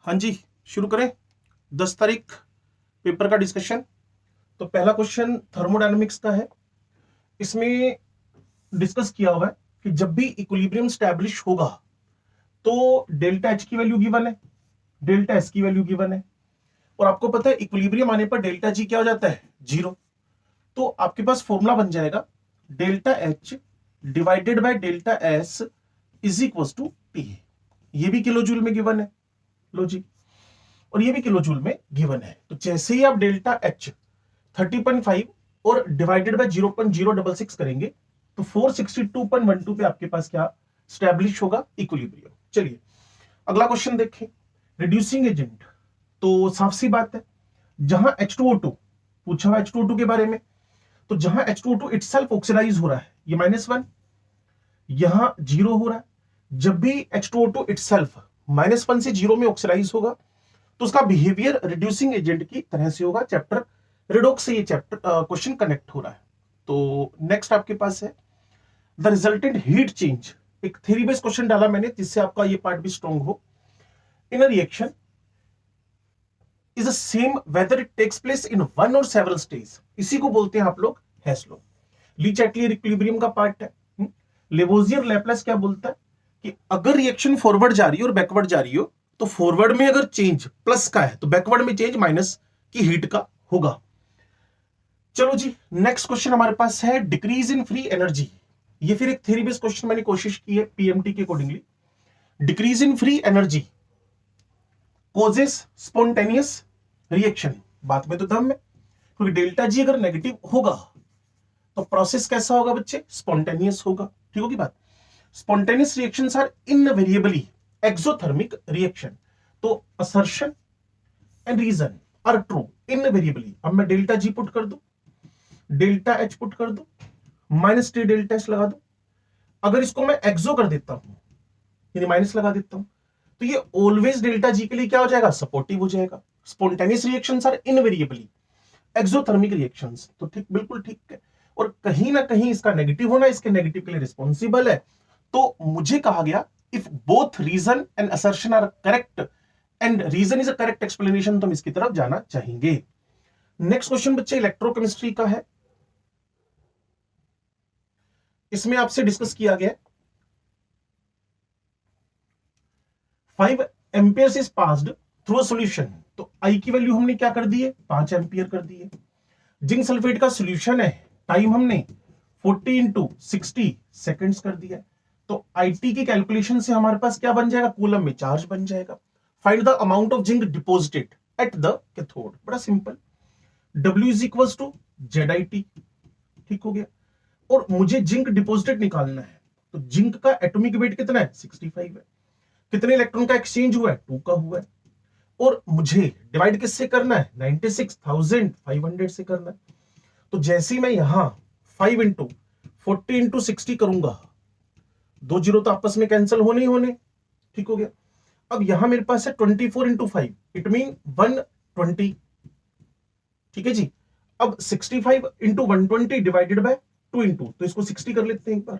हाँ जी, शुरू करें। 10 तारीख पेपर का डिस्कशन। तो पहला क्वेश्चन थर्मोडायनामिक्स का है। इसमें डिस्कस किया हुआ है कि जब भी इक्विलिब्रियम स्टैब्लिश होगा तो डेल्टा एच की वैल्यू गिवन है, डेल्टा एस की वैल्यू गिवन है, और आपको पता है इक्विलिब्रियम आने पर डेल्टा जी क्या हो जाता है, जीरो। तो आपके पास फॉर्मूला बन जाएगा delta H divided by delta S is equal to T. ये भी किलो जूल में गिवन है, लो जी, और ये भी किलो जूल में गिवन है। तो जैसे ही आप डेल्टा एच 30.5 और डिवाइडेड बाय 0.066 करेंगे तो 462.12 पे आपके पास क्या स्टैब्लिश होगा, इक्विलिब्रियम। चलिए अगला क्वेश्चन देखें। रिड्यूसिंग एजेंट, तो साफ सी बात है, जहां H2O2 पूछा हुआ H2O2 के बारे में, तो जहां H2O2 इटसेल्फ ऑक्सीडाइज हो रहा है, ये -1, यहां 0 हो रहा है। जब भी H2O2 इटसेल्फ -1 से 0 में ऑक्सीडाइज होगा तो उसका बिहेवियर रिड्यूसिंग एजेंट की तरह से होगा। चैप्टर रिडोक्स से ये चैप्टर क्वेश्चन कनेक्ट हो रहा है। तो नेक्स्ट आपके पास है द रिजल्टेंट हीट चेंज। एक थ्योरी बेस्ड क्वेश्चन डाला मैंने जिससे आपका ये पार्ट भी स्ट्रांग हो। In a reaction is the same whether it takes place in one or several stage. इसी को बोलते हैं आप लोग Hess law. Le Chatelier equilibrium का पार्ट है। लेवोजियर लैप्लेस क्या बोलता है कि अगर रिएक्शन फॉरवर्ड जा रही है और बैकवर्ड जा रही हो तो फॉरवर्ड में अगर चेंज प्लस का है तो बैकवर्ड में चेंज माइनस की हीट का होगा। चलो जी, नेक्स्ट क्वेश्चन हमारे पास है डिक्रीज इन फ्री एनर्जी। ये फिर एक थ्योरी बेस्ड क्वेश्चन मैंने कोशिश की है पीएमटी के accordingly. Decrease in free energy causes spontaneous reaction. बात में तो दम है, क्योंकि डेल्टा जी अगर नेगेटिव होगा तो प्रोसेस कैसा होगा बच्चे, स्पॉन्टेनियस होगा। ठीक होगी बात। Spontaneous reactions are invariably exothermic reaction. तो assertion and reason are true invariably. अब मैं डेल्टा जी पुट कर दूं, डेल्टा एच पुट कर दूं, माइनस टी डेल्टा एच लगा दूं। अगर इसको मैं एक्सो कर देता हूं, यानी माइनस लगा देता हूं, तो ये ऑलवेज डेल्टा जी के लिए क्या हो जाएगा, सपोर्टिव हो जाएगा। Spontaneous reactions are invariably exothermic reactions. तो ठीक, बिल्कुल ठीक है। और कहीं ना कहीं इसका नेगेटिव होना इसके नेगेटिव के लिए रिस्पॉन्सिबल है। तो मुझे कहा गया if both reason and assertion are correct and reason is a correct explanation, तो हम इसकी तरफ जाना चाहेंगे। नेक्स्ट क्वेश्चन बच्चे इलेक्ट्रोकेमिस्ट्री का है। इसमें आपसे डिस्कस किया गया 5 ampere is passed through a solution. तो आई की वैल्यू हमने क्या कर दी है, 5 एम्पियर कर दी है। जिंक सल्फेट का सॉल्यूशन है, टाइम हमने 40 इंटू 60 सेकेंड्स कर दिया है। तो आईटी की कैलकुलेशन से हमारे पास क्या बन जाएगा, कूलम में चार्ज बन जाएगा। Find the amount of zinc deposited at the cathode. बड़ा simple, W is equal to ZIT। ठीक हो गया। और मुझे जिंक डिपोजिटेड निकालना है, तो जिंक का एटॉमिक वेट कितना है, 65 है। कितने इलेक्ट्रॉन का एक्सचेंज हुआ है, 2 का हुआ है। और मुझे डिवाइड किससे करना है, 96,500 से करना है। तो जैसे ही मैं यहां 5 इंटू 40 इंटू 60 करूंगा, 2 जीरो तो आपस में कैंसिल होने ही होने। ठीक हो गया। अब यहां मेरे पास है 24 इंटू 5, इट मीन 120। ठीक है जी। अब 65 इंटू 120 डिवाइडेड बाय 2 इंटू, तो इसको 60 कर लेते हैं एक बार।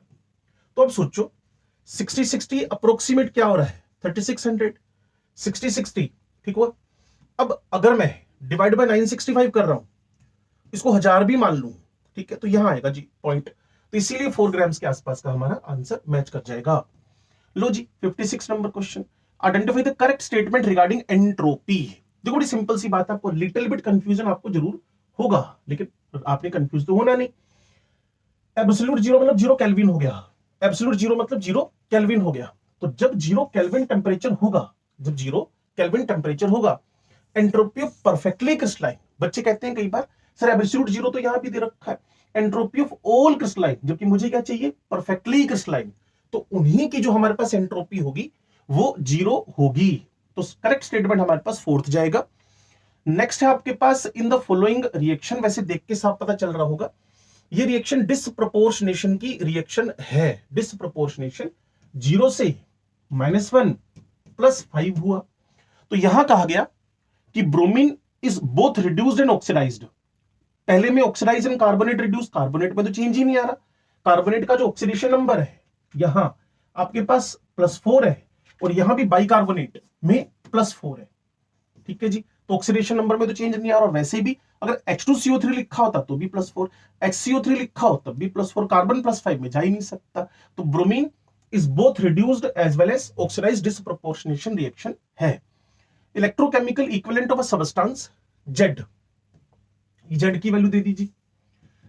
तो अब सोचो 60 अप्रोक्सीमेट क्या हो रहा है, 3600। 60 ठीक हुआ। अब अगर मैं डिवाइड बाय 965 कर रहा हूं, इसको 1000 भी मान लूं, ठीक है, तो यहां आएगा जी पॉइंट। तो इसीलिए 4 ग्राम्स के आसपास का हमारा आंसर मैच कर जाएगा। लो जी, 56 number question. Identify the correct statement regarding entropy. देखो बड़ी सिंपल सी बात है, आपको लिटिल बिट कंफ्यूजन आपको जरूर होगा, लेकिन आपने कंफ्यूज तो होना नहीं। एब्सोल्यूट जीरो मतलब जीरो केल्विन हो गया। एब्सोल्यूट जीरो मतलब जीरो केल्विन हो गया। तो जब जीरो केल्विन टेम्परेचर होगा, जब जीरो केल्विन टेम्परेचर होगा, एंट्रोपी ऑफ परफेक्टली क्रिस्टलाइन। बच्चे कहते हैं कई बार सर एब्सोल्यूट जीरो तो यहां भी दे रखा है, एंट्रोपी ऑफ ऑल क्रिस्टलाइन, जबकि मुझे क्या चाहिए, परफेक्टली क्रिस्टलाइन। तो उन्हीं की जो हमारे पास एंट्रोपी होगी वो जीरो होगी। तो करेक्ट स्टेटमेंट हमारे पास फोर्थ जाएगा। नेक्स्ट है आपके पास इन द फॉलोइंग रिएक्शन। वैसे देख के साफ पता चल रहा होगा ये रिएक्शन डिसप्रपोर्शनेशन की रिएक्शन है। डिसप्रपोर्शनेशन 0 से -1 +5 हुआ। तो यहां कहा गया कि bromine is both reduced and oxidised. पहले में oxidise and carbonate reduce, carbonate में तो चेंज ही नहीं आ रहा। कार्बोनेट का जो ऑक्सीडेशन नंबर है यहां आपके पास +4 है, और यहां भी बाइकार्बोनेट में +4 है। ठीक है जी। तो ऑक्सीडेशन नंबर में तो चेंज नहीं आ रहा, और वैसे भी अगर H2CO3 लिखा होता तो भी +4, HCO3 लिखा हो तब भी +4, कार्बन +5 में जा ही नहीं सकता। तो bromine is both reduced as well as oxidised disproportionation reaction है। Electrochemical equivalent of a substance Z, Z की वैल्यू दे दीजिए।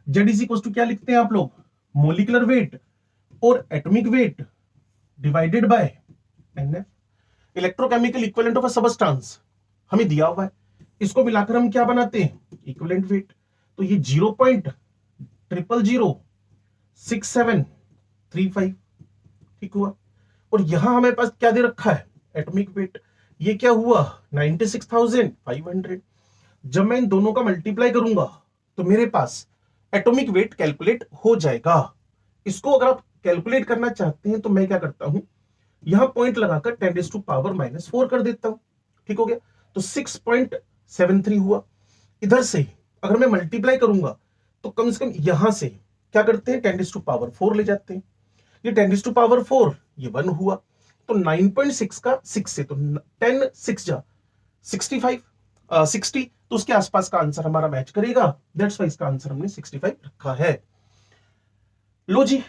Z इज इक्वल टू क्या लिखते हैं आप लोग, मोलिकुलर वेट और atomic weight divided by NF। Electrochemical equivalent of a substance हमें दिया हुआ है, इसको मिलाकर हम क्या बनाते हैं, इक्विवेलेंट वेट। तो ये 0.006735 ठीक हुआ। और यहां हमें पास क्या दे रखा है, एटॉमिक वेट, ये क्या हुआ 96,500। जब मैं इन दोनों का मल्टीप्लाई करूंगा तो मेरे पास एटॉमिक वेट कैलकुलेट हो जाएगा। इसको अगर आप कैलकुलेट करना चाहते हैं तो मैं क्या करता हूं, यहां पॉइंट लगाकर 10⁻⁻⁴ कर देता हूं, ठीक हो गया। तो 6.73 हुआ। इधर से अगर मैं मल्टीप्लाई करूंगा तो कम से कम यहां से क्या करते हैं, 10⁻⁴ ले जाते हैं। ये 10⁻⁴ ये 1 हुआ, तो 9.6 का 6 से, तो 10 6 जा 65 60, तो उसके आसपास का आंसर हमारा मैच करेगा। दैट्स वाई इसका आंसर हमने 65 रखा है। लो जी,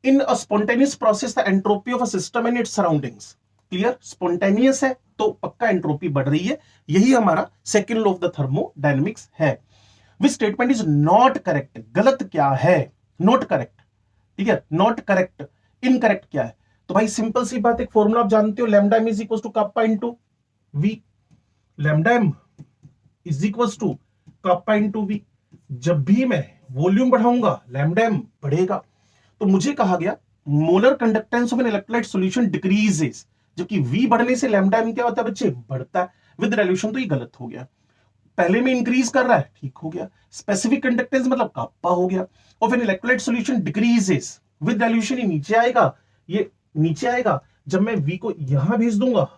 in a spontaneous process the entropy of a system and its surroundings, clear, spontaneous है तो पक्का एंट्रोपी बढ़ रही है, यही हमारा second law of the thermodynamics है। Which statement is not correct, गलत क्या है, नॉट करेक्ट, ठीक है, नॉट करेक्ट, इनकरेक्ट क्या है। तो भाई सिंपल सी बात, एक फॉर्मूला आप जानते हो, lambda M is equal to kappa into V, lambda M is equal to kappa into V. जब भी मैं वॉल्यूम बढ़ाऊंगा लैम्डा एम बढ़ेगा। तो मुझे कहा गया molar conductance of an electrolyte solution decreases, जबकि वी बढ़ने से लैम्डा एम क्या होता है बच्चे, बढ़ता है विद डाइल्यूशन। तो ये गलत हो गया, पहले में इंक्रीज कर रहा है, ठीक हो गया। स्पेसिफिक कंडक्टेंस मतलब कप्पा हो गया, of an electrolyte solution decreases with dilution, ये नीचे आएगा, ये नीचे आएगा। जब मैं वी को यहां भेज दूंगा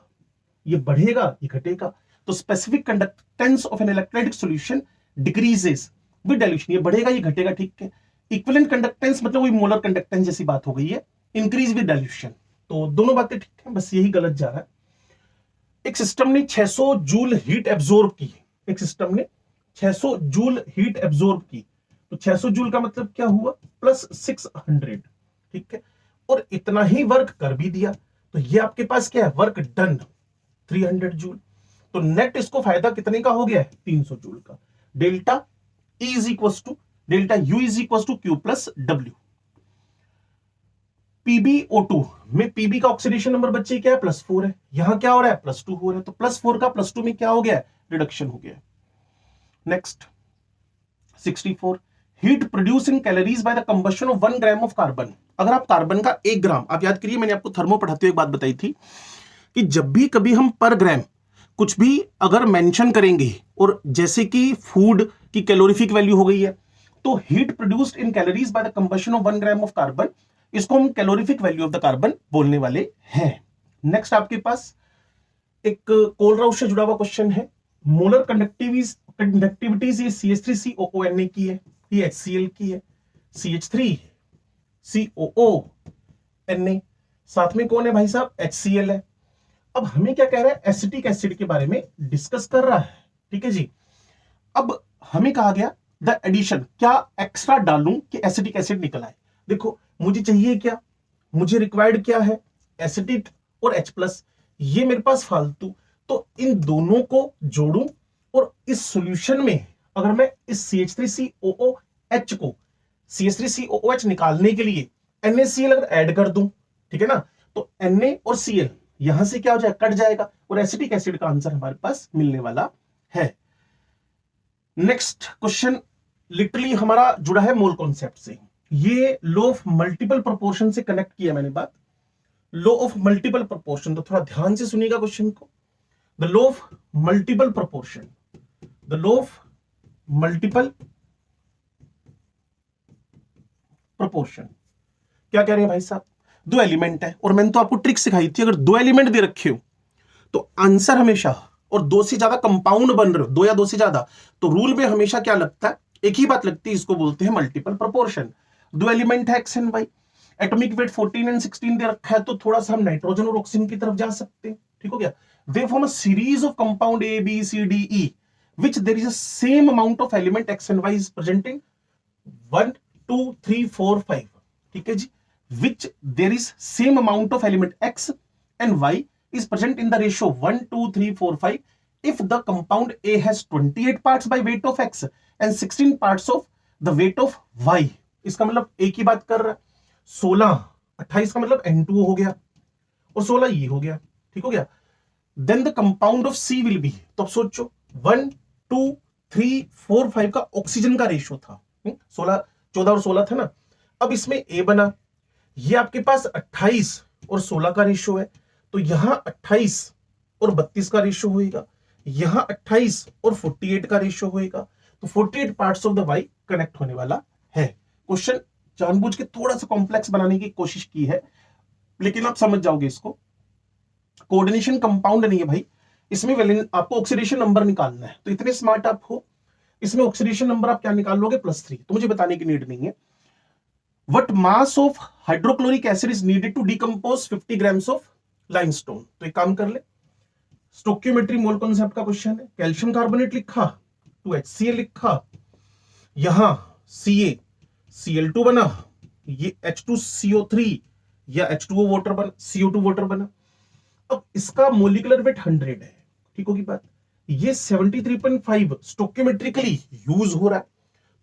ये बढ़ेगा, ये घटेगा। तो specific conductance of an electrolytic solution decreases with dilution, ये बढ़ेगा, ये घटेगा, ठीक है। इक्विवेलेंट कंडक्टेंस मतलब वही मोलर कंडक्टेंस जैसी बात हो गई है, इंक्रीज विद डाइल्यूशन। तो दोनों बातें ठीक है, बस यही गलत जा रहा है। एक सिस्टम ने 600 जूल हीट एब्जॉर्ब की, एक सिस्टम ने 600 जूल हीट एब्जॉर्ब की, तो 600 जूल का मतलब क्या हुआ, +600, ठीक है। और इतना ही वर्क कर भी दिया, तो ये आपके पास क्या है, वर्क डन 300 जूल। तो नेट इसको फायदा कितने का हो गया है, 300 जूल का। Delta E is equal to delta U is equal to Q plus W। PbO2 में Pb का ऑक्सीडेशन नंबर बच्चे क्या है, +4 है, यहां क्या हो रहा है, +2 हो रहा है। तो +4 का +2 में क्या हो गया, रिडक्शन हो गया। Next 64, heat produce in calories by the combustion of 1 gram of carbon. अगर आप कार्बन का 1 ग्राम, आप याद करिए मैंने आपको थर्मो पढ़ाते हुए एक बात बताई थी कि जब भी कभी हम पर ग्राम कुछ भी अगर मेंशन करेंगे, और जैसे कि फूड की कैलोरीफिक वैल्यू हो गई है, तो heat produced in calories by the combustion of 1 gram of carbon, इसको हम calorific value of the carbon बोलने वाले हैं। नेक्स्ट आपके पास एक कोलराउस से जुड़ा हुआ क्वेश्चन है, मोलर कंडक्टिविटी ये CH3COONA की है, ये HCl की है, CH3COONA, साथ में कौन है भाई साहब, HCl है। अब हमें क्या कह रहा है, एसिटिक एसिड के बारे में डिस्कस कर रहा है, ठीक है जी। अब हमें कहा गया द एडिशन, क्या एक्स्ट्रा डालूं कि एसिटिक एसिड निकल आए। देखो मुझे चाहिए क्या, मुझे रिक्वायर्ड क्या है, एसिटिक और H+, ये मेरे पास फालतू। तो इन दोनों को जोड़ूं, और इस सॉल्यूशन में अगर मैं इस CH3COOH को, CH3COOH निकालने के लिए NaCl अगर ऐड कर दूं, ठीक है ना, तो Na और Cl यहां से क्या हो जाएगा, कट जाएगा, और एसिटिक एसिड का आंसर हमारे पास मिलने वाला है। नेक्स्ट क्वेश्चन लिटरली हमारा जुड़ा है मोल कॉन्सेप्ट से, ये लॉ ऑफ मल्टीपल प्रोपोर्शन से कनेक्ट किया मैंने बात, लॉ ऑफ मल्टीपल प्रोपोर्शन। तो थोड़ा ध्यान से सुनिएगा क्वेश्चन को। The law of multiple proportion, the law of multiple proportion क्या कह रहे हैं भाई साहब, दो एलिमेंट है, और मैंने तो आपको ट्रिक सिखाई थी, अगर दो एलिमेंट दे रखे हो तो आंसर हमेशा, और दो से ज्यादा कंपाउंड बन रहे हो, दो या दो से ज्यादा, तो रूल में हमेशा क्या लगता है, एक ही बात लगती है, इसको बोलते हैं मल्टीपल प्रोपोर्शन। दो एलिमेंट है X and Y, atomic weight 14 and 16 दे रखा है, तो थोड़ा सा हम नाइट्रोजन और ऑक्सीजन की तरफ जा सकते हैं, ठीक हो गया। they form a series of compound A, B, C, D, E, which there is a same amount of element X and Y is present in 1, 2, 3, 4, 5. ठीक है जी, which there is same amount of element X and Y is present in the ratio 1, 2, 3, 4, 5 if the compound A has 28 parts by weight of X and 16 parts of the weight of Y. इसका मतलब एक ही बात कर रहा है, 16 28 का मतलब N2 हो गया और 16 ये हो गया, ठीक हो गया। Then the compound of C will be, तो अब सोचो 1, 2, 3, 4, 5 का ऑक्सीजन का रेशियो था, 16 14 और 16 था ना। अब इसमें ए बना, ये आपके पास 28 और 16 का रेशियो है, तो यहां 28 और 32 का रेशियो होएगा, यहां 28 और 48 का रेशियो होएगा, तो 48 parts of the Y connect होने वाला है। क्वेश्चन जानबूझ के थोड़ा सा कॉम्प्लेक्स बनाने की कोशिश की है, लेकिन आप समझ जाओगे इसको। कोऑर्डिनेशन कंपाउंड नहीं है भाई, इसमें आपको ऑक्सीडेशन नंबर निकालना है, तो इतने स्मार्ट आप हो, इसमें ऑक्सीडेशन नंबर आप क्या निकाल लोगे +3, तो मुझे बताने की नीड नहीं है। What mass of hydrochloric acid is needed to decompose 50 grams of limestone, तो एक काम कर ले, स्टोक्योमेट्री मोल कॉन्सेप्ट का क्वेश्चन है, कैल्शियम कार्बोनेट लिखा, 2HCl लिखा, यहां CaCl2 बना, ये H2CO3 या H2O वाटर बना, CO2 वाटर बना। अब इसका मोलिकुलर वेट 100 है, ठीक होगी बात, ये 73.5 स्टोक्योमेट्रिकली यूज हो रहा है,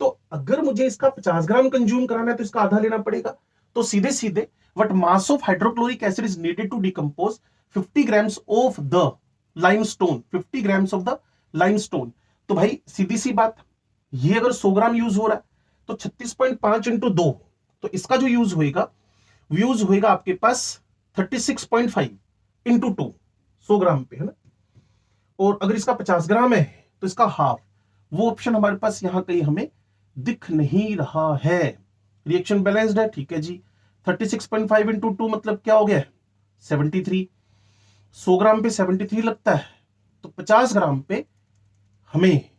तो अगर मुझे इसका 50 ग्राम कंज्यूम कराना है तो इसका आधा लेना पड़ेगा, तो सीधे सीधे what mass of hydrochloric acid is needed to decompose 50 grams of the limestone, 50 grams of the limestone, तो भाई सीधी सी बात, ये अगर 100 ग्राम यूज हो रहा है तो 36.5 इंटू 2, तो इसका जो यूज होएगा आपके पास 36.5 इंटू 2, 100 ग्राम पे है ना, और अगर इसका 50 ग्राम है तो इसका हाफ, वो ऑप्शन हमारे पास यहां कहीं हमें दिख नहीं रहा है। रिएक्शन बैलेंस्ड है, ठीक है जी, 36.5 इंटू 2 मतलब क्या हो गया 73, 100 ग्राम पे 73 लगता है, तो 50 ग्राम पे हमें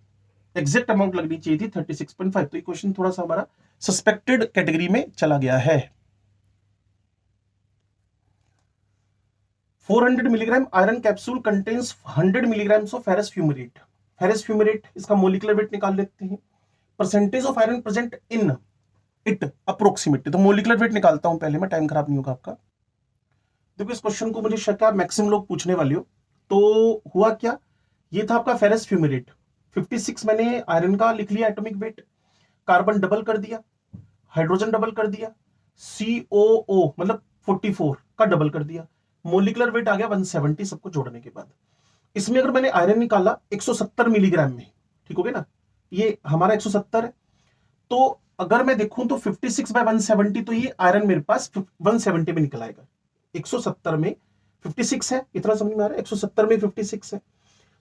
एग्जैक्ट अमाउंट लगनी चाहिए थी 36.5, तो ये क्वेश्चन थोड़ा सा हमारा सस्पेक्टेड कैटेगरी में चला गया है। 400 milligram iron capsule contains 100 milligram of ferrous fumarate. Ferrous fumarate इसका मोलिकुलर वेट निकाल लेते हैं, percentage of iron present in it approximately, तो मोलिकुलर वेट निकालता हूं पहले मैं, टाइम खराब नहीं होगा आपका। देखो इस क्वेश्चन को मुझे शक है मैक्सिमम लोग पूछने वाले हो, तो हुआ क्या, ये था आपका फेरस फ्यूमेरेट 56, मैंने आयरन का लिख लिया एटॉमिक वेट, कार्बन डबल कर दिया, हाइड्रोजन डबल कर दिया, COO मतलब 44 का डबल कर दिया, मोलिकुलर वेट आ गया 170 सबको जोड़ने के बाद। इसमें अगर मैंने आयरन निकाला 170 मिलीग्राम में, ठीक हो गया ना, ये हमारा 170 है, तो अगर मैं देखूं तो 56 बाय 170, तो ये आयरन मेरे पास 170 में निकल आएगा, 170 में 56 है, इतना समझ में आ रहा है, 170 में 56 है,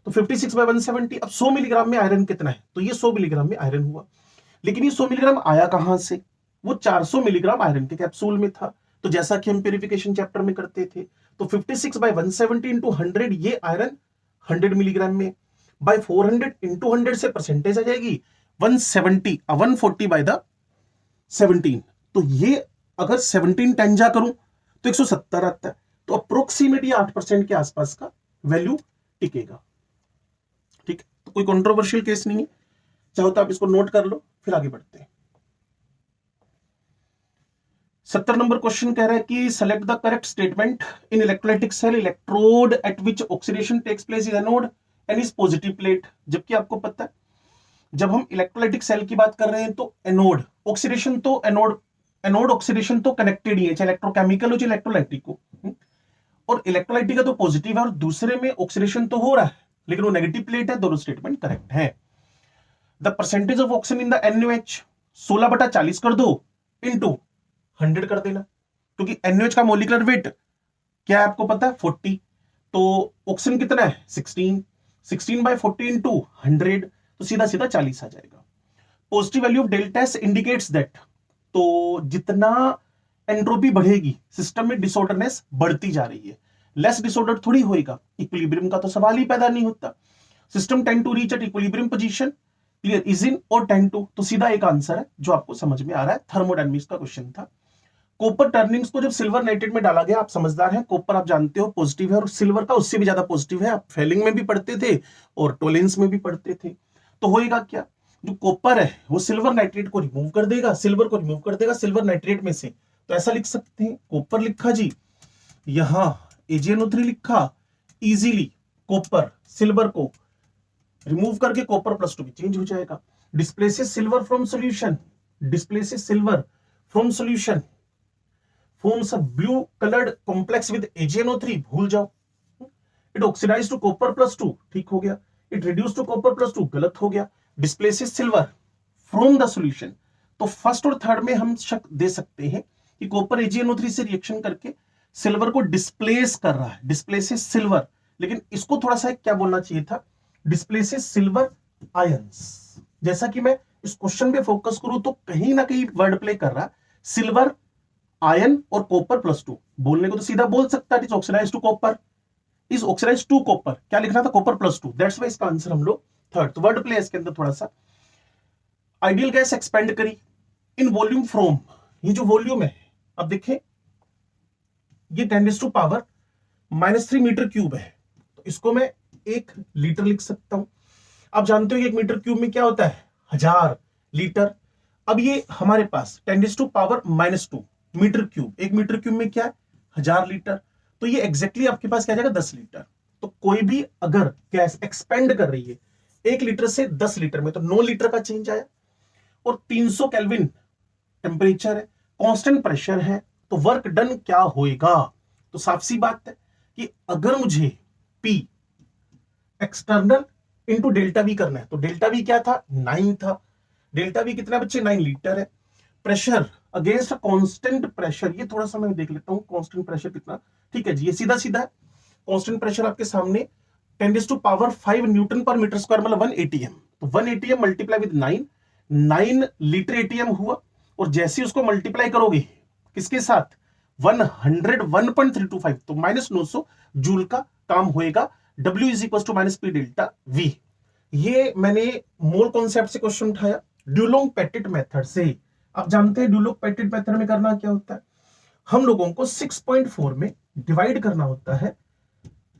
तो 56 बाय 170, अब 100 मिलीग्राम में आयरन कितना है, तो ये 100 मिलीग्राम में आयरन हुआ, लेकिन ये 100 मिलीग्राम आया कहां से, वो 400 मिलीग्राम आयरन के कैप्सूल में था, तो जैसा कि हम प्यूरिफिकेशन चैप्टर में करते थे, तो 56 बाय 170 इंटू 100, ये आयरन 100 मिलीग्राम में, बाय 400 इंटू 100 से परसेंटेज आ जाएगी 170, 140 बाय द 17, तो ये अगर 17 10 करूं तो 170 आता है, तो अप्रोक्सीमेटली 8% के आसपास का वैल्यू टिकेगा, ठीक, तो कोई कंट्रोवर्शियल केस नहीं है, चाहो तो आप इसको नोट कर लो, फिर आगे बढ़ते हैं। 70 नंबर क्वेश्चन कह रहा है कि select the correct statement in electrolytic cell, electrode at which oxidation takes place is anode and is positive plate, जबकि आपको पता है जब हम इलेक्ट्रोलाइटिक सेल की बात कर रहे हैं तो एनोड ऑक्सीडेशन, तो एनोड ऑक्सीडेशन तो कनेक्टेड ही है, चाहे इलेक्ट्रोकेमिकल हो चाहे इलेक्ट्रोलाइटिक हो, और इलेक्ट्रोलाइटिक का तो पॉजिटिव है और दूसरे में ऑक्सीडेशन तो हो रहा है लेकिन वो नेगेटिव प्लेट है, दोनों स्टेटमेंट करेक्ट है। The percentage of oxygen in the NaOH 16/40 कर दो इंटू 100 कर देना, क्योंकि NaOH का मोलिकुलर वेट क्या है आपको पता है 40, तो ऑक्सीजन कितना है 16 बाय 40 इंटू 100, तो सीधा सीधा 40 आ जाएगा। Positive value of delta S indicates that, तो जितना एंट्रोपी बढ़ेगी सिस्टम में डिसऑर्डरनेस बढ़ती जा रही है, लेस डिसऑर्डर थोड़ी होएगा, इक्विलिब्रियम का तो सवाल ही पैदा नहीं होता, system tend to reach at equilibrium position, clear, is in और टेंड टू, तो सीधा एक आंसर है जो आपको समझ में आ रहा है, थर्मोडायनामिक्स का क्वेश्चन था। कॉपर टर्निंग्स को जब सिल्वर नाइट्रेट में डाला गया, आप समझदार हैं, कॉपर आप जानते हो पॉजिटिव है और सिल्वर का उससे भी ज्यादा पॉजिटिव है, आप फेलिंग में भी पढ़ते थे और टोलेंस में भी पढ़ते थे। तो होएगा क्या, जो कॉपर है वो सिल्वर नाइट्रेट को रिमूव कर देगा, सिल्वर को रिमूव कर देगा सिल्वर नाइट्रेट में से। तो ऐसा लिख सकते हैं, कॉपर लिखा जी, यहां AgNO3 लिखा, इजीली कॉपर सिल्वर को रिमूव करके कॉपर +2 भी चेंज हो जाएगा। Displaces silver from solution, displaces silver from solution, forms a blue colored complex with AgNO3, भूल जाओ। It oxidized to copper +2, ठीक हो गया। It reduced to copper +2, गलत हो गया। Displaces silver from the solution, तो फर्स्ट और थर्ड में हम शक दे सकते हैं कि कॉपर AgNO3 से रिएक्शन करके सिल्वर को डिस्प्लेस कर रहा है, डिस्प्लेसेस सिल्वर। लेकिन इसको थोड़ा सा क्या बोलना चाहिए था, डिस्प्लेसेस सिल्वर आयंस। जैसा कि मैं इस क्वेश्चन पे फोकस करूं तो कहीं ना कहीं वर्ड प्ले कर रहा, सिल्वर आयन और कॉपर +2, बोलने को तो सीधा बोल सकता है, is oxidised to copper, is oxidised to copper, क्या लिखना था, कॉपर +2, दैट्स व्हाई इसका आंसर हम लोग थर्ड। तो वर्ड प्ले इसके अंदर थोड़ा सा। आइडियल गैस एक्सपेंड करी इन वॉल्यूम फ्रॉम, ये जो वॉल्यूम है, अब देखें ये 10⁻³ -3 मीटर क्यूब है, तो इसको मैं 1 लीटर लिख सकता हूं। आप जानते हो कि 1 मीटर क्यूब में क्या होता है, 1000 लीटर। अब ये हमारे पास 10⁻⁻² मीटर क्यूब, 1 मीटर क्यूब में क्या है, 1000 लीटर, तो ये एग्जैक्टली आपके पास क्या जाएगा, 10 लीटर। तो कोई भी अगर गैस एक्सपेंड कर रही है 1 लीटर से 10 लीटर में, तो 9 लीटर का चेंज आया। और 300 केल्विन टेम्परेचर है, कांस्टेंट प्रेशर है, तो वर्क डन क्या होएगा, तो साफ सी बात है कि अगर मुझे P external into delta V करना है, तो डेल्टा V क्या था, 9 था। डेल्टा V कितना बच्चे, 9 लीटर है। प्रेशर अगेंस्ट कांस्टेंट प्रेशर, ये थोड़ा सा मैं देख लेता हूं कांस्टेंट प्रेशर कितना, ठीक है जी, ये सीधा सीधा है। कांस्टेंट प्रेशर आपके सामने 10⁵ न्यूटन पर मीटर स्क्वायर, मतलब 1 ATM। तो 1 ATM multiply with 9 litre ATM हुआ। और जैसे ही उसको मल्टीप्लाई करोगे किसके साथ, 101.325, तो -900 जूल का काम होएगा। W is equal to -P delta V। ये मैंने मोल कॉन्सेप्ट से क्वेश्चन उठाया, ड्यूलोंग-पेटिट मेथड से। आप जानते हैं ड्यूलोंग-पेटिट मेथड में करना क्या होता है, हम लोगों को 6.4 में डिवाइड करना होता है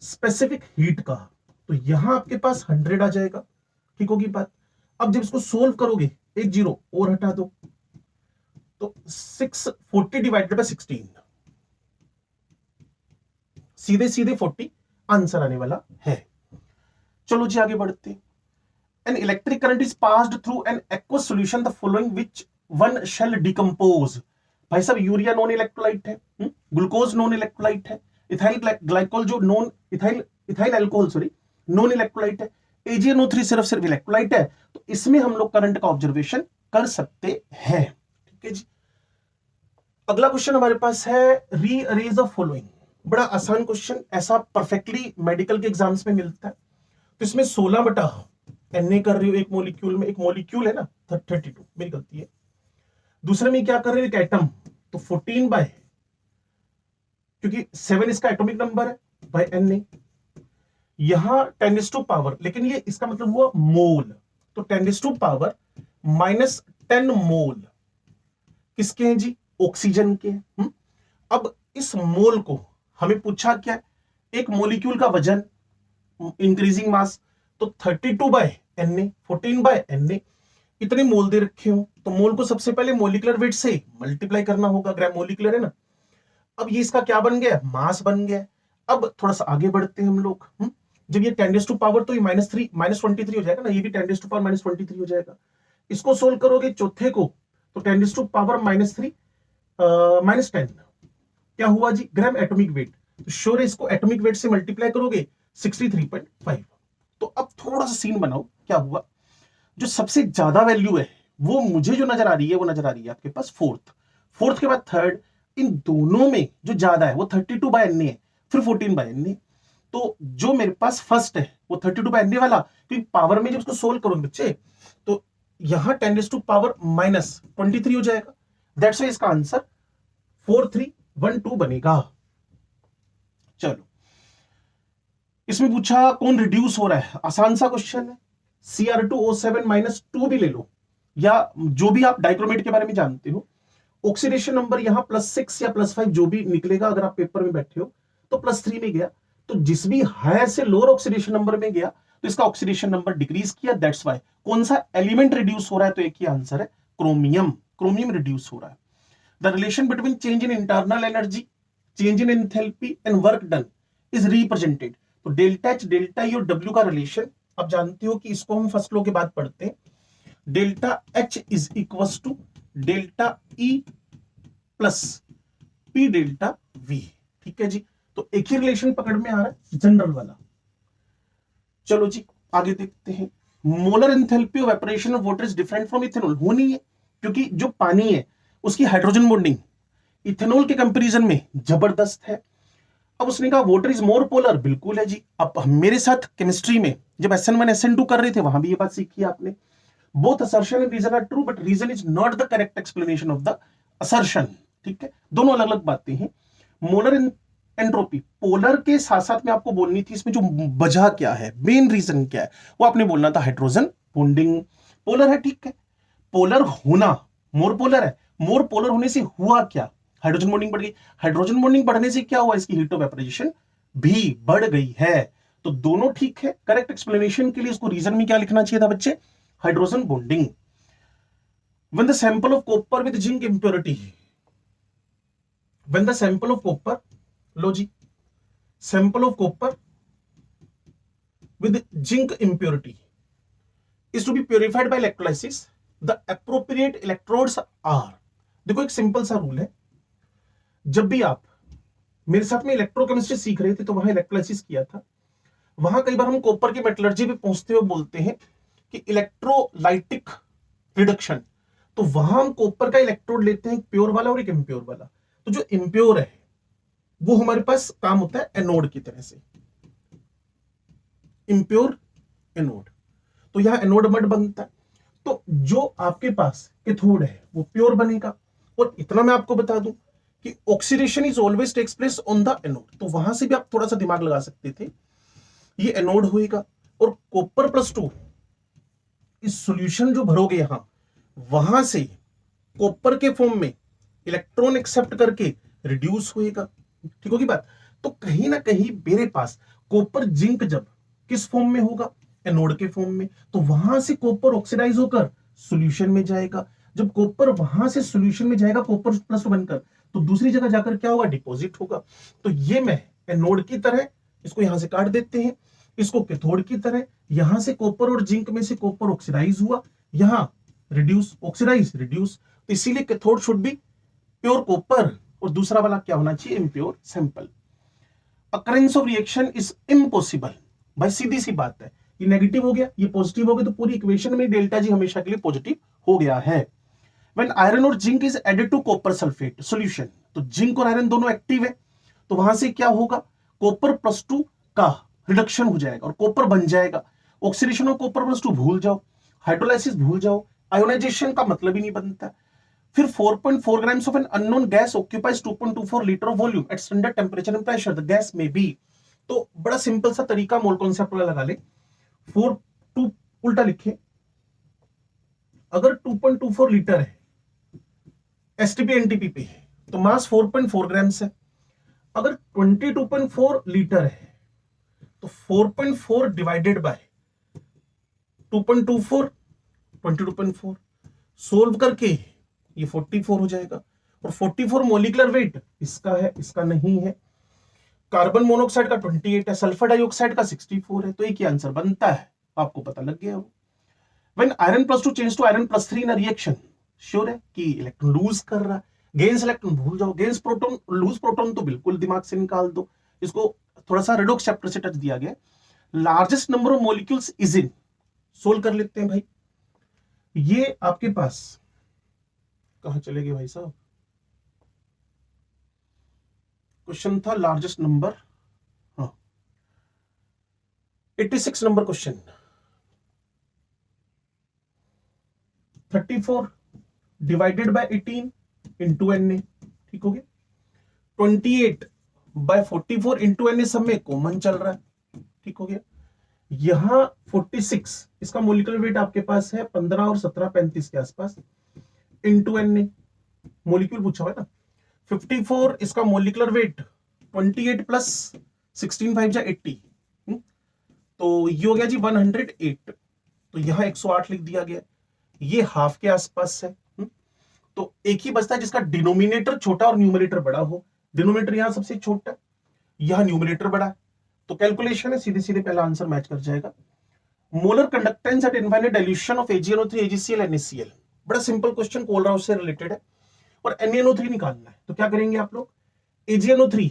स्पेसिफिक हीट का। तो यहां आपके पास 100 आ जाएगा, ठीक होगी बात। अब जब इसको सोल्व करोगे, एक 0 और हटा दो, तो 640 डिवाइडेड बाय 16, सीधे सीधे 40 आंसर आने वाला है। चलो जी आगे बढ़ते हैं। An electric current is passed through an aqueous solution, the following which one shall decompose। भाई साहब, यूरिया नॉन इलेक्ट्रोलाइट है, ग्लूकोज नॉन इलेक्ट्रोलाइट है, इथाइल ग्लाइकोल जो non ethyl alcohol sorry non electrolyte है, AgNO3 सिर्फ इलेक्ट्रोलाइट है। तो इसमें हम लोग करंट का ऑब्जर्वेशन कर सकते हैं, ठीक है जी। अगला क्वेश्चन हमारे पास है, रीअरेंज द फॉलोइंग। बड़ा आसान क्वेश्चन, ऐसा परफेक्टली मेडिकल के एग्जाम्स में मिलता है। तो इसमें 16/Na कर रही हो एक मॉलिक्यूल में, एक मॉलिक्यूल है ना 32, मेरी गलती है। दूसरे में क्या कर रहे हो, एक एटम, तो 14 बाय, क्योंकि 7 इसका एटॉमिक नंबर है, बाय Na। यहां 10⁻, लेकिन ये इसका मतलब हुआ मोल, तो 10⁻⁻10 मोल किसके हैं जी, ऑक्सीजन के। अब इस मोल को हमें पूछा क्या, एक मॉलिक्यूल का वजन, इंक्रीजिंग मास, तो 32 बाय Na, 14 बाय Na, इतने मोल दे रखे हो, तो मोल को सबसे पहले मोलिकुलर वेट से मल्टीप्लाई करना होगा, ग्राम मोलिकुलर है ना। अब ये इसका क्या बन गया, मास बन गया। अब थोड़ा सा आगे बढ़ते हैं हम लोग। जब ये 10⁻, तो ये -23 हो जाएगा ना, ये भी 10⁻³ -23 हो जाएगा। इसको सोल्व करोगे चौथे को, तो 10⁻³ -10 क्या हुआ जी, ग्राम एटॉमिक वेट। तो श्योर है इसको एटॉमिक वेट से मल्टीप्लाई करोगे 63.5। तो अब थोड़ा सा सीन बनाओ, क्या हुआ, जो सबसे ज्यादा वैल्यू है वो मुझे जो नजर आ रही है, वो नजर आ रही है आपके पास फोर्थ के बाद थर्ड। इन दोनों में जो ज्यादा है वो 32 बाय Na है, फिर 14 बाय Na। तो जो मेरे पास फर्स्ट है वो 32 बाय Na वाला, क्योंकि पावर में जब उसको सोल्व करोगे बच्चे, तो यहां 10⁻⁻23 हो जाएगा। दैट्स व्हाई इसका आंसर 4312 बनेगा। चलो, इसमें पूछा कौन रिड्यूस हो रहा है, आसान सा क्वेश्चन है। Cr2O7 -2 भी ले लो, या जो भी आप डाइक्रोमेट के बारे में जानते हो, ऑक्सीडेशन नंबर यहां +6 या +5 जो भी निकलेगा, अगर आप पेपर में बैठे हो तो +3 में गया, तो जिस भी हायर से लोअर ऑक्सीडेशन नंबर में गया तो इसका ऑक्सीडेशन नंबर डिक्रीज किया, दैट्स वाई। कौन सा एलिमेंट रिड्यूस हो रहा है? तो एक ही आंसर है, क्रोमियम। क्रोमियम रिड्यूस हो रहा है। The relation between change in internal energy, change in enthalpy and work done is represented. तो डेल्टा एच, डेल्टा ई और डब्ल्यू का रिलेशन आप जानते हो कि इसको हम फर्स्ट लॉ के बाद पढ़ते हैं। Delta H is equal to delta E plus P delta V. ठीक है जी, तो एक ही रिलेशन पकड़ में आ रहा है, जनरल वाला। चलो जी आगे देखते हैं। Molar enthalpy of evaporation of water is different from ethanol. हो नहीं है, क्योंकि जो पानी है उसकी हाइड्रोजन बॉन्डिंग इथेनॉल के कंपैरिजन में जबरदस्त है। अब उसने कहा वाटर इज मोर पोलर, बिल्कुल है जी। अब मेरे साथ केमिस्ट्री में जब SN1 SN2 कर रहे थे वहां भी ये बात सीखी आपने। Both assertion and reason are true but reason is not the correct explanation of the assertion. ठीक है, दोनों अलग अलग बातें हैं। मोलर एंट्रोपी पोलर के साथ साथ में आपको बोलनी थी, इसमें जो वजह क्या है, मेन रीजन क्या है, वो आपने बोलना था हाइड्रोजन बॉन्डिंग। पोलर है, ठीक है, पोलर होना, मोर पोलर है, मोर पोलर होने से हुआ क्या, हाइड्रोजन बॉन्डिंग बढ़ गई। हाइड्रोजन बॉन्डिंग बढ़ने से क्या हुआ, इसकी हीट ऑफ वेपोराइजेशन भी बढ़ गई है। तो दोनों ठीक है। करेक्ट एक्सप्लेनेशन के लिए इसको रीजन में क्या लिखना चाहिए था बच्चे, hydrogen bonding. when the sample of copper with zinc impurity, when the sample of copper, लो जी, sample of copper with zinc impurity is to be purified by electrolysis, the appropriate electrodes are। देखो एक simple सा rule है, जब भी आप मेरे साथ में इलेक्ट्रोकेमिस्ट्री सीख रहे थे तो वहां इलेक्ट्रोलाइसिस किया था, वहां कई बार हम कॉपर की मेटलर्जी पे पहुंचते हुए बोलते हैं कि इलेक्ट्रोलाइटिक रिडक्शन, तो वहां हम कॉपर का इलेक्ट्रोड लेते हैं, एक प्योर वाला और एक इम्प्योर वाला। तो जो इम्प्योर है वो हमारे पास काम होता है एनोड की तरह से, इम्प्योर एनोड, तो यहां एनोड मड बनता है। तो जो आपके पास कैथोड है वो प्योर बनेगा। और इतना मैं आपको बता दूं कि oxidation is always takes place on the anode, तो वहां से भी आप थोड़ा सा दिमाग लगा सकते थे। ये एनोड होएगा और कॉपर +2 इस सॉल्यूशन जो भरोगे यहां, वहां से कॉपर के फॉर्म में इलेक्ट्रॉन एक्सेप्ट करके रिड्यूस होएगा। ठीक होगी बात। तो कहीं ना कहीं मेरे पास कॉपर जिंक जब किस फॉर्म में होगा, एनोड के फॉर्म में, तो वहां से कॉपर ऑक्सीडाइज होकर सॉल्यूशन में जाएगा। जब कॉपर वहां से सॉल्यूशन में जाएगा कॉपर +2 बनकर, तो दूसरी जगह जाकर क्या होगा, डिपॉजिट होगा। तो ये मैं एनोड की तरह इसको यहां से काट देते हैं, इसको कैथोड की तरह, यहां से कॉपर और जिंक में से कॉपर ऑक्सीडाइज हुआ, यहां रिड्यूस, ऑक्सीडाइज रिड्यूस। तो इसीलिए cathode should be pure copper और दूसरा वाला क्या होना चाहिए, impure sample. Occurrence of reaction is impossible. भाई सीधी सी बात है, ये नेगेटिव हो गया, ये पॉजिटिव हो गया, तो पूरी इक्वेशन में डेल्टा जी हमेशा के लिए पॉजिटिव हो गया है। व्हेन आयरन और zinc is added to copper sulphate solution, तो जिंक और आयरन दोनों एक्टिव है, तो वहां से क्या होगा, कॉपर +2 का रिडक्शन हो जाएगा और कॉपर बन जाएगा। ऑक्सीडेशन ऑफ कॉपर +2 भूल जाओ, हाइड्रोलाइसिस भूल जाओ, आयोनाइजेशन का मतलब ही नहीं बनता। फिर 4.4 grams of an unknown gas occupies 2.24 liter of volume at standard temperature and pressure. The gas may be, तो बड़ा सिंपल सा तरीका मोल कॉन्सेप्ट वाला लगा ले। 4 उल्टा लिखे, अगर 2.24 लीटर है एसटीपी एनटीपी पे है तो मास 4.4 ग्राम्स है। अगर 22.4 लीटर है तो 4.4 डिवाइडेड बाय 2.24, 22.4 सोल्व करके ये 44 हो जाएगा। और 44 मोलिकुलर वेट इसका है, इसका नहीं है। कार्बन मोनोऑक्साइड का 28 है, सल्फर डाइऑक्साइड का 64 है, तो एक ही आंसर बनता है, आपको पता लग गया हो। When iron +2 change to iron +3 in a reaction, sure है कि इलेक्ट्रॉन लूज कर रहा है। गेन्स इलेक्ट्रॉन भूल जाओ, गेन्स प्रोटॉन, लूज प्रोटॉन तो बिल्कुल दिमाग से निकाल दो। इसको थोड़ा सा रेडॉक्स चैप्टर से टच दिया गया। Largest number of molecules is in, solve कर लेते हैं भाई। ये आपके पास कहां चले गए भाई साहब, क्वेश्चन था लार्जेस्ट नंबर, हाँ 86 number question. 34 divided by 18 into Na, ठीक हो गया। 28 बाय 44 इंटू Na सब में कॉमन चल रहा है, ठीक हो गया। यहां 46 इसका मोलिकुलर वेट आपके पास है 15 और 17 35 के आसपास, इंटू Na मोलिक्यूल पूछा हुआ है ना, 54 इसका मोलिकुलर वेट 28 प्लस 16 5 जा 80, तो ये हो गया जी 108, तो यहां 108 लिख दिया गया, ये हाफ के आसपास है। तो एक ही बचता है जिसका डिनोमिनेटर छोटा और न्यूमरेटर बड़ा हो। डिनोमिनेटर यहां सबसे छोटा, यहां न्यूमरेटर बड़ा है, तो कैलकुलेशन है, सीधे सीधे पहला आंसर मैच कर जाएगा। Molar conductance eight infinite dilution of AgNO3 AgCl NaCl, बड़ा सिंपल क्वेश्चन, कोल राउस से रिलेटेड है और NaNO3 निकालना है। तो क्या करेंगे आप लोग, AgNO3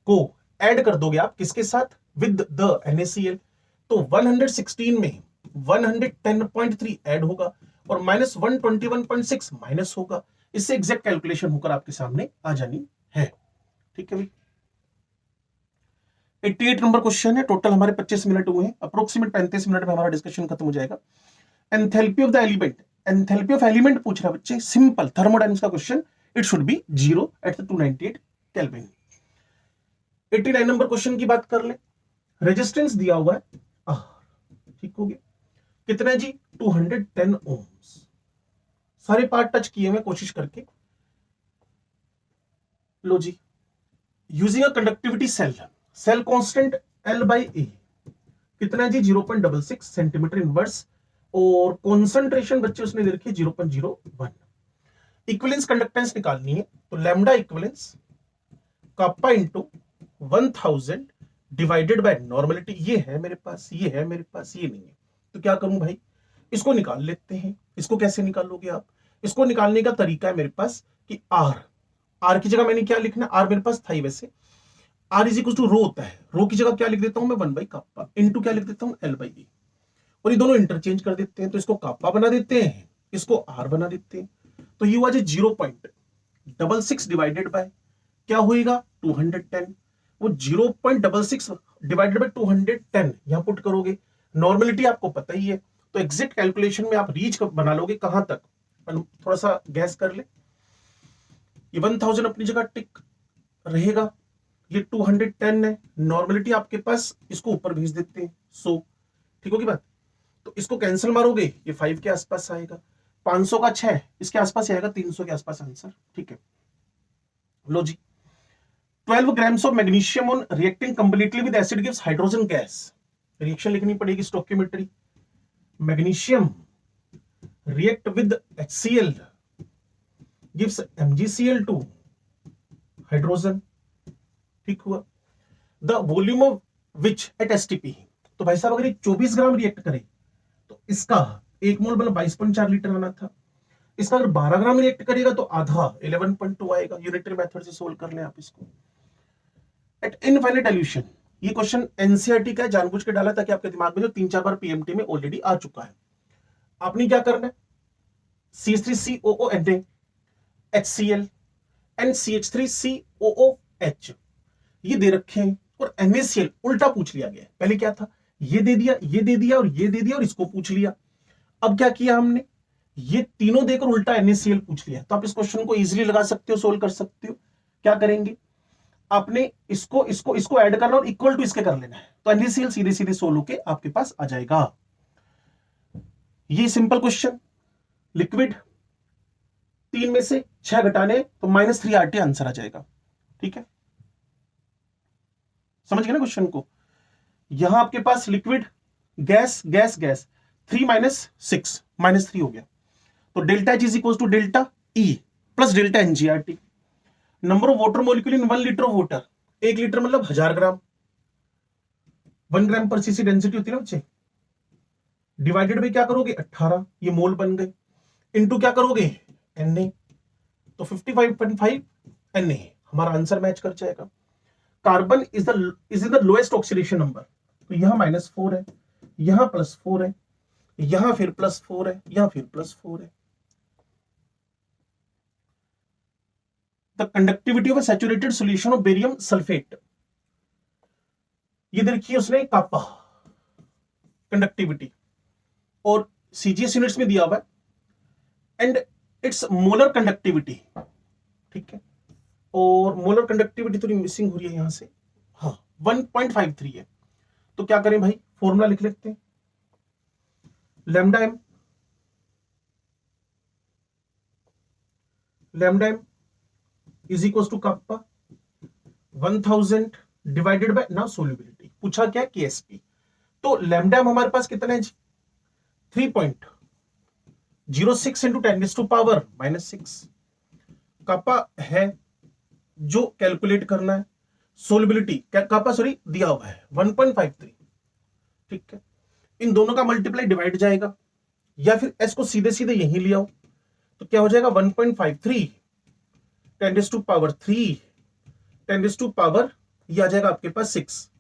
को ऐड कर दोगे आप किसके साथ, विद द NaCl, तो 116 में 110.3 ऐड होगा और माइनस 121.6 माइनस होगा। इससे एग्जैक्ट कैलकुलेशन होकर आपके सामने आ जानी है। ठीक है भाई, 88 नंबर क्वेश्चन है। टोटल हमारे 25 मिनट हुए हैं, अप्रोक्सीमेट 35 मिनट में हमारा डिस्कशन खत्म हो जाएगा। Enthalpy of the element, enthalpy of element पूछ रहा है बच्चे, सिंपल थर्मोडायनामिक्स का question, it should be 0 at the 298 kelvin. 89 number question की बात कर ले, रेजिस्टेंस दिया हुआ है R, ठीक हो गया, कितना है जी 210 ओम्स। सारे पार्ट टच किए हुए कोशिश करके, लो जी, using a conductivity cell, cell constant L/A कितना है जी 0.66 सेंटीमीटर इनवर्स, और कॉन्सेंट्रेशन बच्चे उसने दे रखी है 0.01। इक्विवेलेंस कंडक्टेंस निकालनी है, तो lambda equivalence kappa into 1000 divided by normality, ये है मेरे पास, ये है मेरे पास, ये नहीं है, तो क्या करूं भाई, इसको निकाल लेते हैं। इसको कैसे निकालोगे आप, इसको निकालने का तरीका है मेरे पास कि आर की जगह मैंने क्या लिखना, आर मेरे पास था ही वैसे, आर इज इक्वल टू रो होता है, रो की जगह क्या लिख देता हूं मैं 1/कापा इंटू क्या लिख देता हूं L/A, और ये दोनों इंटरचेंज कर देते हैं, तो इसको कापा बना देते हैं, इसको आर बना देते हैं, तो ये हुआ जी 0.66 डिवाइडेड बाय क्या होएगा 210, वो 0.66 डिवाइडेड बाय 210 यहां पुट करोगे, नॉर्मलिटी आपको पता ही है, तो एग्जैक्ट कैलकुलेशन में आप रीच बना लोगे कहां तक, थोड़ा सा गैस कर ले, ये 1000 अपनी जगह टिक रहेगा, ये 210 है, नॉर्मलिटी आपके पास, इसको ऊपर भेज देते हैं 100, ठीक होगी बात, तो इसको कैंसिल मारोगे ये 5 के आसपास आएगा, 500 का 6 इसके आसपास आएगा, 300 के आसपास आंसर। ठीक है, लो जी, 12 grams of magnesium on reacting completely with acid gives hydrogen gas, reaction लिखनी पड़ेगी stoichiometry, magnesium react with HCl gives MgCl2 hydrogen, ठीक हुआ, the volume of which at STP, तो भाई साहब अगर 24 ग्राम रिएक्ट करे तो इसका एक मोल मतलब 22.4 लीटर आना था, इसका अगर 12 ग्राम रिएक्ट करेगा तो आधा 11.2 आएगा, यूनिटरी मेथड से सोल्व कर लें आप इसको। एट इनफाइनाइट डाइल्यूशन, ये क्वेश्चन एनसीईआरटी का जानबूझ के डाला ताकि आपके दिमाग में जो 3-4 बार पीएमटी में ऑलरेडी आ चुका है। आपने क्या करना है, CH3COONA HCl एंड CH3COOH ये दे रखे हैं, और NaCl उल्टा पूछ लिया गया, पहले क्या था, ये दे दिया, ये दे दिया और ये दे दिया और इसको पूछ लिया, अब क्या किया हमने, ये तीनों देकर उल्टा NaCl पूछ लिया, तो आप इस क्वेश्चन को इजीली लगा सकते हो, सोल्व कर सकते हो। क्या करेंगे, आपने इसको इसको इसको ऐड करना और इक्वल टू इसके कर लेना है, तो NaCl सीधे सीधे सोल्व होके आपके पास आ जाएगा। ये सिंपल क्वेश्चन, लिक्विड 3 में से 6 घटाने तो -3 RT आंसर आ जाएगा। ठीक है, समझ गए ना क्वेश्चन को, यहां आपके पास लिक्विड गैस गैस गैस 3 - 6 -3 हो गया, तो delta H is equal to delta E plus delta NgRT। Number of water molecule in 1 litre of water, 1 litre मतलब 1000 ग्राम, 1 ग्राम पर सीसी डेंसिटी होती है ना बच्चे, डिवाइडेड बाई क्या करोगे 18, ये मोल बन गए, इनटू क्या करोगे Na, तो 55.5 Na हमारा आंसर मैच कर जाएगा। Carbon is in the lowest oxidation number, तो यहां -4 है, यहां +4 है, यहां फिर +4 है, यहां फिर +4 है। The conductivity of a saturated solution of barium sulphate, ये देखिए उसने कापा कंडक्टिविटी और CGS यूनिट्स में दिया हुआ है, एंड इट्स मोलर कंडक्टिविटी, ठीक है, और मोलर कंडक्टिविटी थोड़ी मिसिंग हो रही है यहां से, हाँ 1.53 है, तो क्या करें भाई, फॉर्मूला लिख लेते हैं, lambda m lambda M is equal to kappa 1000 divided by now solubility, पूछा क्या केएसपी। तो लैम्डा एम हमारे पास कितना है जी 3.06 इंटू 10⁻⁻6 कप्पा है जो कैलकुलेट करना है। सोल्युबिलिटी कप्पा सॉरी दिया हुआ है 1.53, ठीक है। इन दोनों का मल्टीप्लाई डिवाइड जाएगा, या फिर एस को सीधे सीधे यहीं ले आओ तो क्या हो जाएगा 1.53 10⁻3 10⁻, ये आ जाएगा आपके पास 6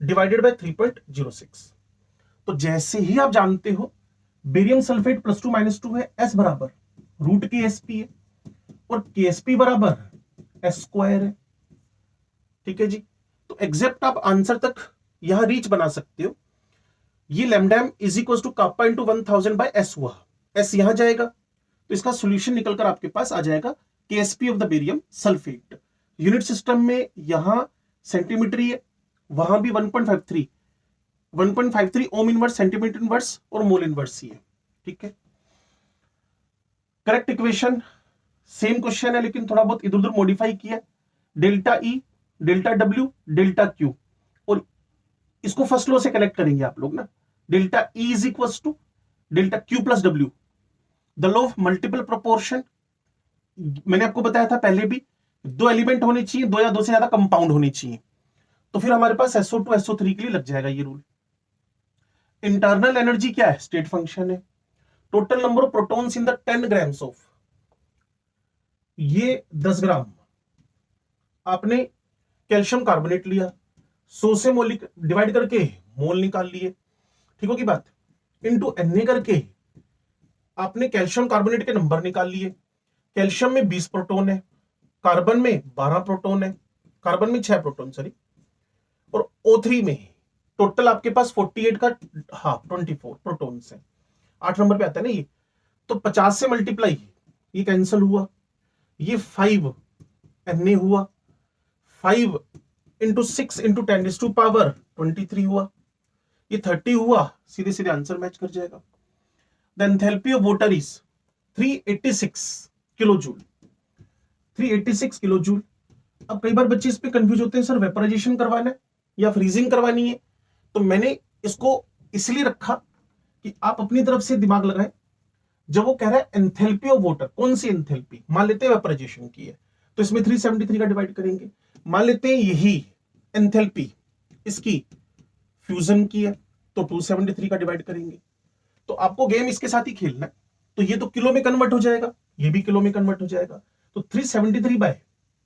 डिवाइडेड बाय 3.06। तो जैसे ही आप जानते हो बेरियम सल्फेट +2 -2 है, एस बराबर रूट के एसपी है और केएसपी बराबर एस स्क्वायर है, ठीक है जी। तो एग्जैक्ट आप आंसर तक यहां रीच बना सकते हो। ये lambda M is equal to kappa into 1000 by S हुआ, एस यहां जाएगा तो इसका सॉल्यूशन निकलकर आपके पास आ जाएगा Ksp of the barium sulphate. Unit system में यहां सेंटीमीटर है, वहां भी 1.53 ओम इनवर्स सेंटीमीटर इनवर्स और मोल इनवर्स ही है, ठीक है। करेक्ट इक्वेशन सेम क्वेश्चन है लेकिन थोड़ा बहुत इधर उधर मॉडिफाई किया, delta E delta W delta Q, और इसको फर्स्ट लॉ से कनेक्ट करेंगे आप लोग ना। Delta E is equal to delta Q plus W, the law of multiple proportion. मैंने आपको बताया था पहले भी, दो एलिमेंट होने चाहिए, दो या दो से ज्यादा कंपाउंड होनी चाहिए, तो फिर हमारे पास SO2 SO3 के लिए लग जाएगा ये रूल। इंटरनल एनर्जी क्या है, स्टेट फंक्शन है। Total number of protons in the 10 grams of, ये 10 ग्राम आपने कैल्शियम कार्बोनेट लिया, 100 से मोल डिवाइड करके मोल निकाल लिए, ठीक होगी बात, इनटू Na करके आपने कैल्शियम कार्बोनेट के नंबर निकाल लिए। कैल्शियम में 20 प्रोटॉन है, कार्बन में 12 प्रोटॉन है, कार्बन में 6 प्रोटॉन सॉरी, और O3 में टोटल आपके पास 48 का हाफ 24 प्रोटॉन्स है, 8 नंबर पे आता है ना ये। तो 50 से मल्टीप्लाई, ये कैंसिल हुआ, ये 5 Na हुआ, 5 इंटू 6 इंटू 10⁻23 हुआ, ये 30 हुआ, सीधे सीधे आंसर मैच कर जाएगा। The enthalpy of water is 386 kilojoule, 386 kilojoule. अब कई बार बच्चे इस पे कंफ्यूज होते हैं, सर वेपराइजेशन करवाना है या फ्रीजिंग करवानी है, तो मैंने इसको इसलिए रखा कि आप अपनी तरफ से दिमाग लगाएं। जब वो कह रहा है एंथैल्पी ऑफ वाटर, कौन सी एंथैल्पी, मान लेते हैं वेपराइजेशन की है तो इसमें 373 का डिवाइड करेंगे। मान लेते हैं यही एंथैल्पी इसकी फ्यूजन की है तो 273 का डिवाइड करेंगे। तो आपको गेम इसके साथ ही खेलना है, तो ये तो किलो में कन्वर्ट हो जाएगा, ये भी किलो में कन्वर्ट हो जाएगा। तो 373 बाय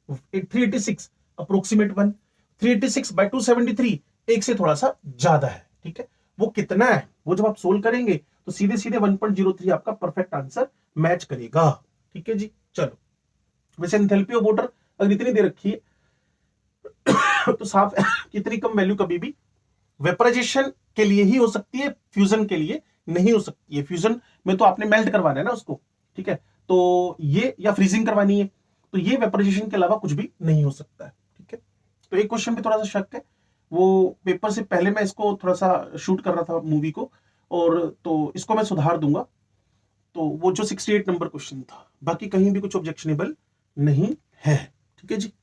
386 अप्रोक्सीमेट 1, 386 बाय 273 एक से थोड़ा सा ज्यादा है, ठीक है। वो कितना है वो जब आप सोल्व करेंगे तो सीधे सीधे 1.03 आपका परफेक्ट आंसर मैच करेगा, ठीक है जी। चलो, वैसे एंथैल्पी ऑफ वाटर अगर इतनी दे रखी है तो साफ है कितनी कम वैल्यू कभी भी वेपराइजेशन के लिए ही हो सकती है, फ्यूजन के लिए नहीं हो सकती है। फ्यूजन में तो आपने मेल्ट करवाना है ना उसको, ठीक है, तो ये या फ्रीजिंग करवानी है, तो ये वेपराइजेशन के अलावा कुछ भी नहीं हो सकता है, ठीक है। तो एक क्वेश्चन पे थोड़ा सा शक है, वो पेपर से पहले मैं इसको थोड़ा सा शूट कर रहा था मूवी को, और तो इसको मैं सुधार दूंगा। तो वो जो 68 नंबर क्वेश्चन था, बाकी कहीं भी कुछ ऑब्जेक्शनेबल नहीं है, ठीक है जी।